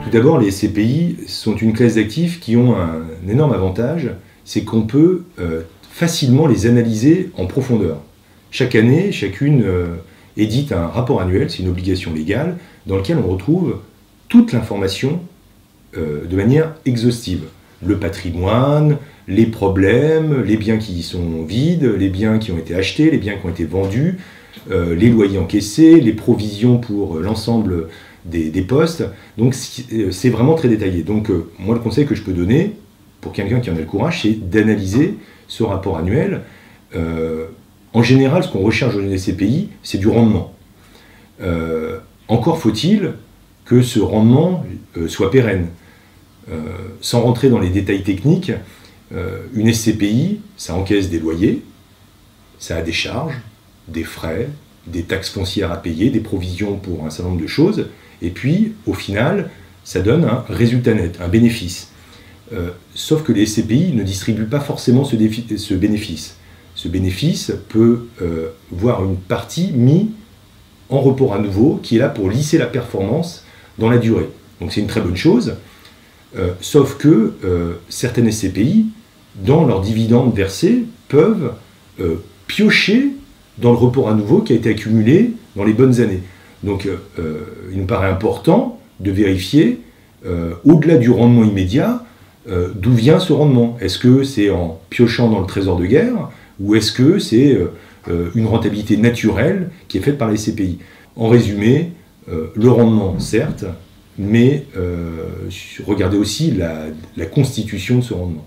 Tout d'abord, les SCPI sont une classe d'actifs qui ont un énorme avantage, c'est qu'on peut facilement les analyser en profondeur. Chaque année, chacune édite un rapport annuel, c'est une obligation légale, dans lequel on retrouve toute l'information de manière exhaustive. Le patrimoine, les problèmes, les biens qui sont vides, les biens qui ont été achetés, les biens qui ont été vendus, les loyers encaissés, les provisions pour l'ensemble des postes. Donc c'est vraiment très détaillé. Donc moi, le conseil que je peux donner, pour quelqu'un qui en a le courage, c'est d'analyser ce rapport annuel. En général, ce qu'on recherche dans une SCPI, c'est du rendement. Encore faut-il que ce rendement soit pérenne. Sans rentrer dans les détails techniques, une SCPI, ça encaisse des loyers, ça a des charges, des frais, des taxes foncières à payer, des provisions pour un certain nombre de choses, et puis, au final, ça donne un résultat net, un bénéfice. Sauf que les SCPI ne distribuent pas forcément ce bénéfice. Ce bénéfice peut voir une partie mise en report à nouveau, qui est là pour lisser la performance dans la durée. Donc c'est une très bonne chose, sauf que certaines SCPI, dans leurs dividendes versés, peuvent piocher dans le report à nouveau qui a été accumulé dans les bonnes années. Donc il me paraît important de vérifier, au-delà du rendement immédiat, d'où vient ce rendement. Est-ce que c'est en piochant dans le trésor de guerre, ou est-ce que c'est une rentabilité naturelle qui est faite par les SCPI? En résumé, le rendement, certes, mais regardez aussi la constitution de ce rendement.